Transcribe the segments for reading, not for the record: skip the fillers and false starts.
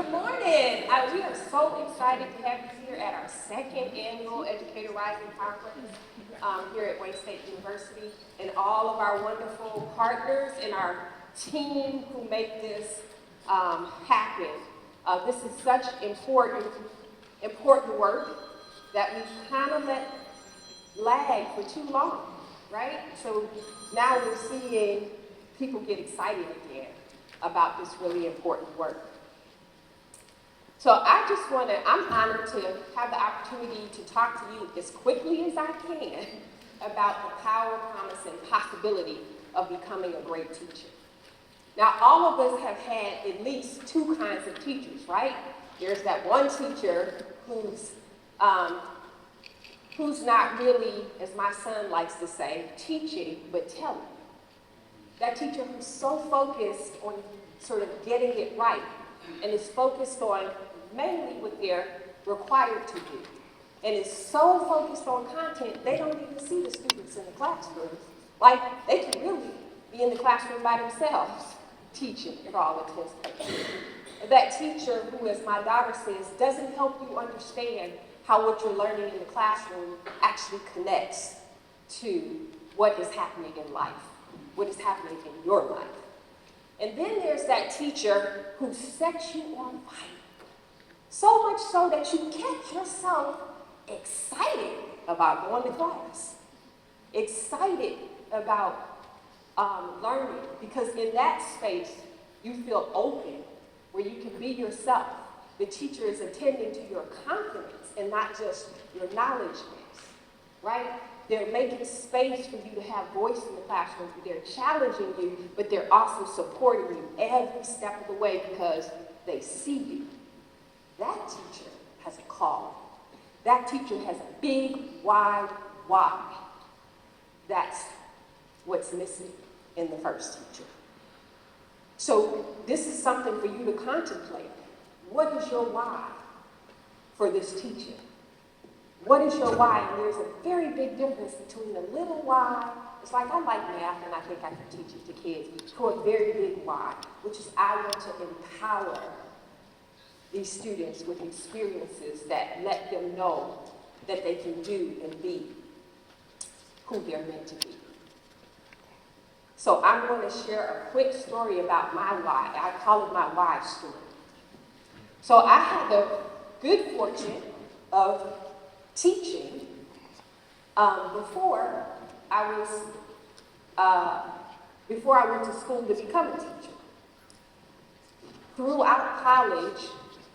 Good morning. We are so excited to have you here at our second annual Educator Rising Conference here at Wayne State University, and all of our wonderful partners and our team who make this happen. This is such important work that we've kind of let lag for too long, right? So now we're seeing people get excited again about this really important work. So I'm honored to have the opportunity to talk to you as quickly as I can about the power, promise, and possibility of becoming a great teacher. Now, all of us have had at least two kinds of teachers, right? There's that one teacher who's not really, as my son likes to say, teaching, but telling. That teacher who's so focused on sort of getting it right and is focused on mainly what they're required to do, and is so focused on content, they don't even see the students in the classroom. Like, they can really be in the classroom by themselves, teaching for all intents and purposes. That teacher who, as my daughter says, doesn't help you understand how what you're learning in the classroom actually connects to what is happening in life, what is happening in your life. And then there's that teacher who sets you on fire, so much so that you catch yourself excited about going to class, excited about learning, because in that space, you feel open, where you can be yourself. The teacher is attending to your confidence and not just your knowledge base, right? They're making space for you to have voice in the classroom. They're challenging you, but they're also supporting you every step of the way because they see you. That teacher has a call. That teacher has a big, wide why. That's what's missing in the first teacher. So this is something for you to contemplate. What is your why for this teacher? What is your why? And there's a very big difference between a little why. It's like, I like math and I think I can teach it to kids, to a very big why, which is I want to empower these students with experiences that let them know that they can do and be who they're meant to be. So I'm going to share a quick story about my why. I call it my why story. So I had the good fortune of teaching before I went to school to become a teacher. Throughout college,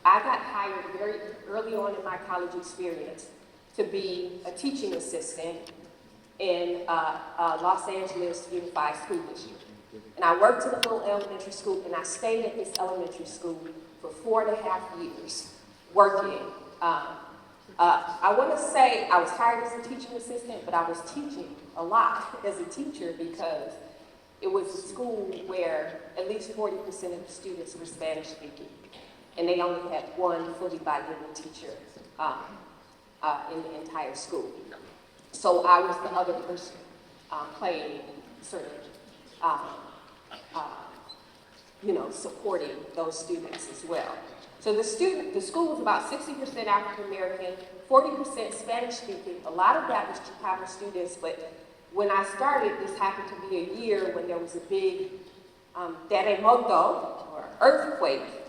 I got hired very early on in my college experience to be a teaching assistant in Los Angeles Unified School District. And I worked in a little elementary school, and I stayed at this elementary school for 4.5 years working. I want to say I was hired as a teaching assistant, but I was teaching a lot as a teacher because it was a school where at least 40% of the students were Spanish speaking, and they only had one fully bilingual teacher in the entire school. So I was the other person playing sort of, supporting those students as well. So the school was about 60% African American, 40% Spanish speaking. A lot of that was Chicano students, but when I started, this happened to be a year when there was a big terremoto, or earthquake,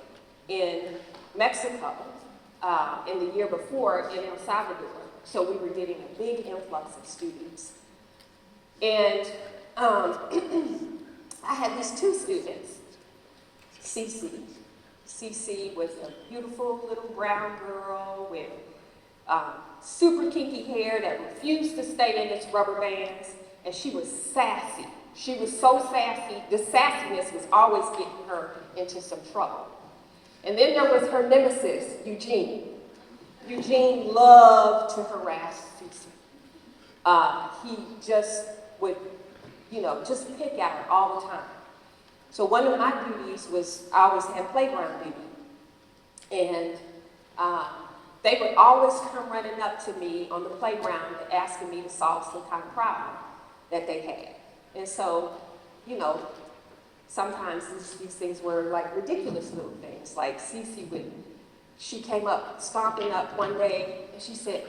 in Mexico in the year before in El Salvador. So we were getting a big influx of students. And I had these two students, Cece. Cece was a beautiful little brown girl with super kinky hair that refused to stay in its rubber bands, and she was sassy. She was so sassy, the sassiness was always getting her into some trouble. And then there was her nemesis, Eugene. Eugene loved to harass Cece. He just would, just pick at her all the time. So one of my duties was, I always had playground duty. And they would always come running up to me on the playground asking me to solve some kind of problem that they had. And so, sometimes these things were like ridiculous little things, like she came up, stomping up one day, and she said,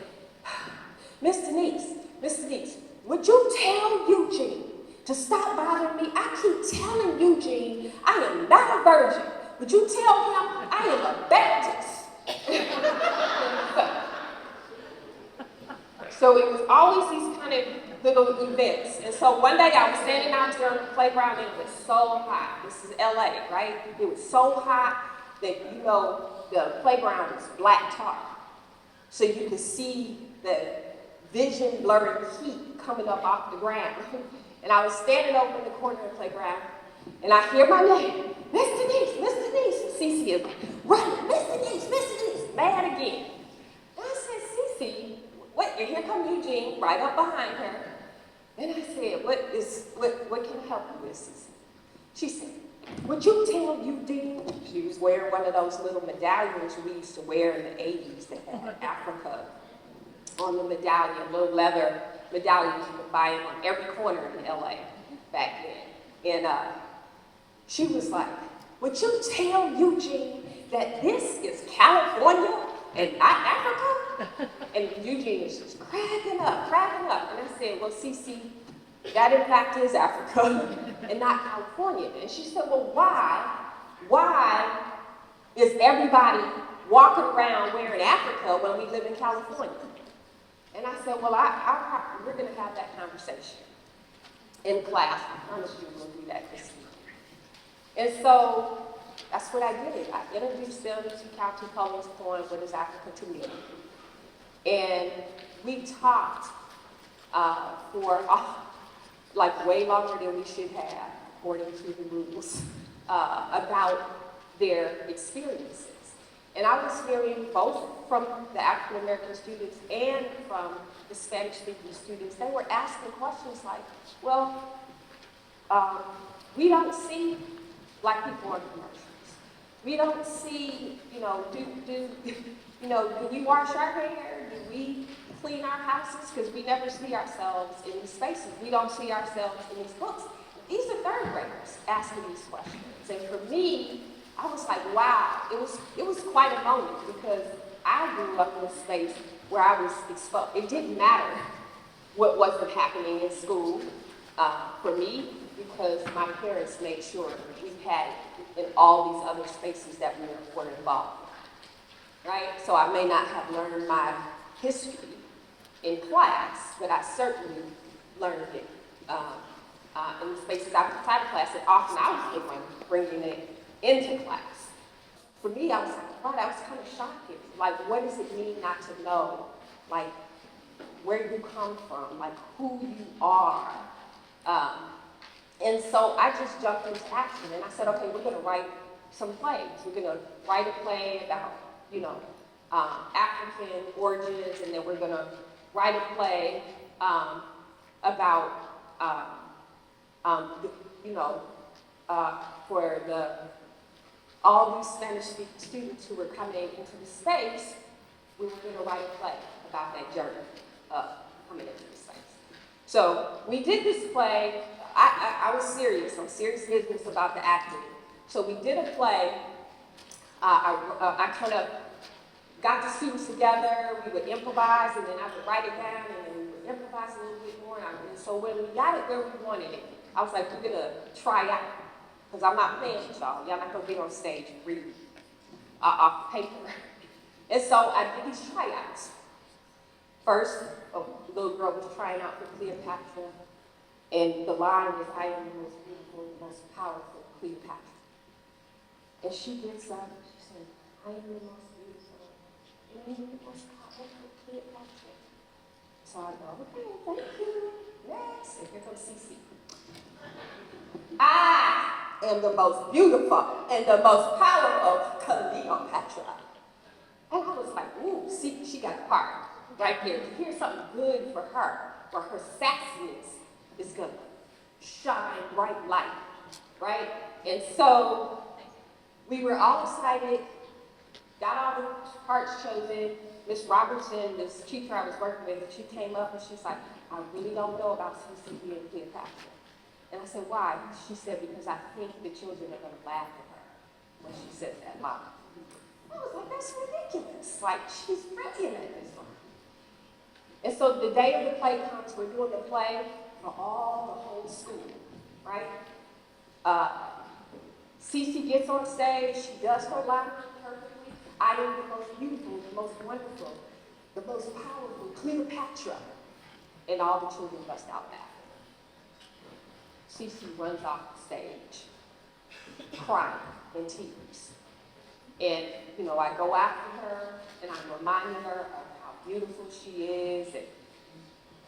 Miss Denise, would you tell Eugene to stop bothering me? I keep telling Eugene I am not a virgin. Would you tell him I am a Baptist? So it was always these kind of little events. And so one day I was standing out there on the playground and it was so hot. This is LA, right? It was so hot that, you know, the playground was black tar. So you could see the vision blurring heat coming up off the ground. And I was standing over in the corner of the playground and I hear my name, Miss Denise. And Cece is running, Miss Denise, mad again. And I said, Cece, what? And here come Eugene right up behind her. And I said, what can I help you with, Cece? She said, would you tell Eugene? She was wearing one of those little medallions we used to wear in the 80s that had Africa on the medallion, little leather medallions you could buy them on every corner in LA back then. And she was like, would you tell Eugene that this is California and not Africa? And Eugene was just cracking up. And I said, well, Cece, that in fact is Africa and not California. And she said, well, why is everybody walking around wearing Africa when we live in California? And I said, well, we're going to have that conversation in class. I promise you we'll do that this week. And so that's what I did. I introduced them to Calvin Coleman's poem, What is Africa to Me? And we talked for like way longer than we should have, according to the rules, about their experiences. And I was hearing both from the African American students and from the Spanish speaking students. They were asking questions like, well, we don't see Black people on commercials. We don't see, do we wash our hair? Do we clean our houses? Because we never see ourselves in these spaces. We don't see ourselves in these books. These are third graders asking these questions. And for me, I was like, wow, it was quite a moment because I grew up in a space where I was exposed. It didn't matter what wasn't happening in school for me because my parents made sure we had it in all these other spaces that we were involved in, right? So I may not have learned my history in class, but I certainly learned it in the spaces outside of class, and often I was the one bringing it into class. For me, I was like, wow, that was kind of shocking. Like, what does it mean not to know, like, where you come from, like, who you are? And so I just jumped into action, and I said, okay, we're going to write some plays. We're going to write a play about, African origins, and then we're going to write a play about, for all these Spanish-speaking students who were coming into the space, we were going to write a play about that journey of coming into the space. So we did this play. I was serious. I'm serious business about the acting. So we did a play. I kind of got the students together. We would improvise, and then I would write it down, and then we would improvise a little bit more. And so when we got it where we wanted it, I was like, we're going to try out. Because I'm not playing with y'all. Y'all not going to get on stage and read off paper. And so I did these tryouts. First, a little girl was trying out for Cleopatra. And the line was, I am the most beautiful, the most powerful Cleopatra. And she gets up and she says, I am the most beautiful, and I am the most powerful Cleopatra. So I go, okay, thank you. Next. And here comes Cece. I am the most beautiful and the most powerful Cleopatra. And I was like, ooh, see, she got the part right there. Here's something good for her, where her sassiness is gonna shine bright light, right? And so we were all excited, got all the parts chosen. Miss Robertson, this teacher I was working with, she came up and she's like, I really don't know about Cece being Cleopatra. And I said, why? She said, because I think the children are going to laugh at her when she says that line. I was like, that's ridiculous. Like, she's brilliant at this one. And so the day of the play comes, we're doing the play for all the whole school, right? Cece gets on stage, she does her line perfectly. I am the most beautiful, the most wonderful, the most powerful Cleopatra. And all the children bust out laughing. Cece runs off the stage, crying in tears. And, you know, I go after her, and I'm reminding her of how beautiful she is, and,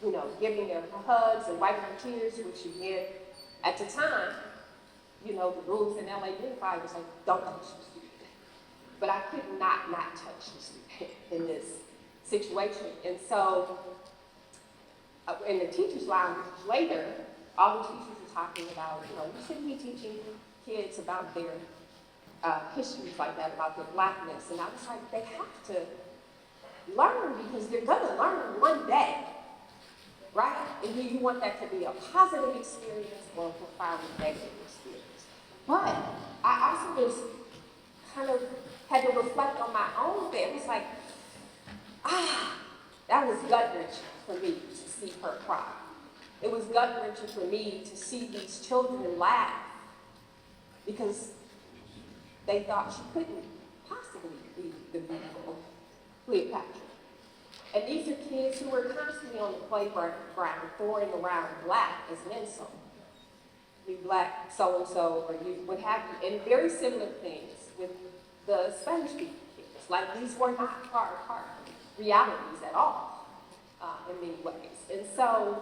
you know, giving her hugs and wiping her tears, which she did. At the time, you know, the rules in LA Unified was like, don't touch the student. But I could not touch the student in this situation. And so, in the teacher's lounge later, all the teachers were talking about, you know, you shouldn't be teaching kids about their histories like that, about their blackness. And I was like, they have to learn because they're going to learn one day, right? And do you want that to be a positive experience or a profoundly negative experience? But I also was kind of had to reflect on my own thing. It was like, that was gut-wrenching for me to see her cry. It was gut-wrenching for me to see these children laugh because they thought she couldn't possibly be the beautiful Cleopatra. And these are kids who were constantly on the playground throwing around black as an insult. You black so-and-so, or you what have you, and very similar things with the Spanish-speaking kids. Like, these were not part realities at all, in many ways. And so,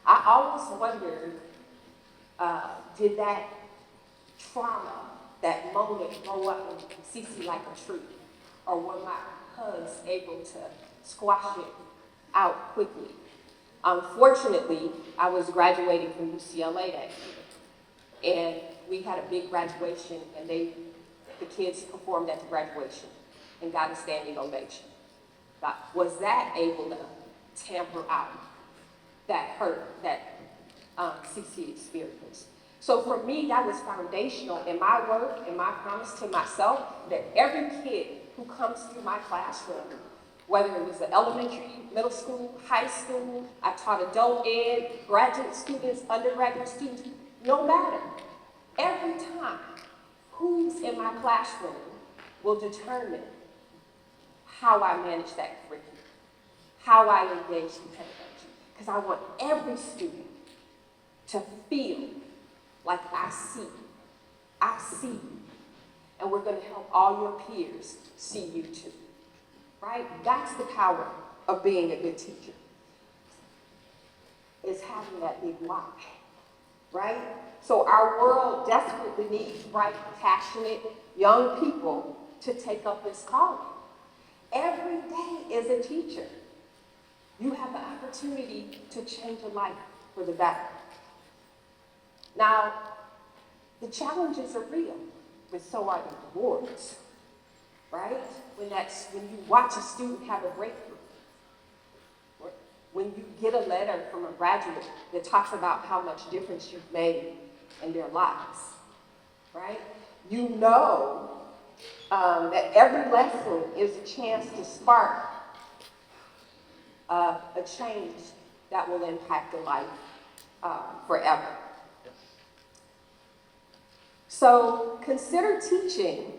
I always wondered, did that trauma, that moment grow up in Cece like a tree? Or were my hugs able to squash it out quickly? Unfortunately, I was graduating from UCLA that year. And we had a big graduation, and the kids performed at the graduation and got a standing ovation. But was that able to tamper out that hurt that Cece experienced? So for me, that was foundational in my work and my promise to myself that every kid who comes through my classroom, whether it was the elementary, middle school, high school, I taught adult ed, graduate students, undergraduate students, no matter, every time, who's in my classroom will determine how I manage that curriculum, how I engage in pedagogy. Because I want every student to feel like I see you. And we're going to help all your peers see you too. Right? That's the power of being a good teacher, is having that big why. Right? So our world desperately needs bright, passionate young people to take up this calling. Every day as a teacher, you have the opportunity to change a life for the better. Now, the challenges are real, but so are the rewards, right? When you watch a student have a breakthrough, or when you get a letter from a graduate that talks about how much difference you've made in their lives, right? You know that every lesson is a chance to spark a change that will impact a life forever. So consider teaching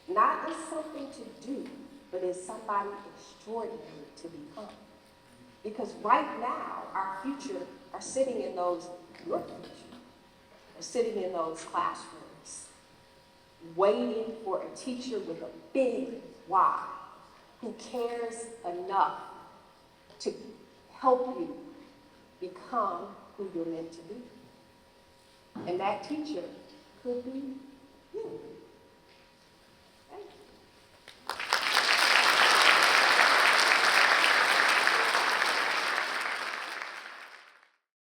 not as something to do, but as somebody extraordinary to become. Because right now, our future are sitting in those, your future, are sitting in those classrooms, waiting for a teacher with a big why, who cares enough to help you become who you're meant to be. And that teacher could be you.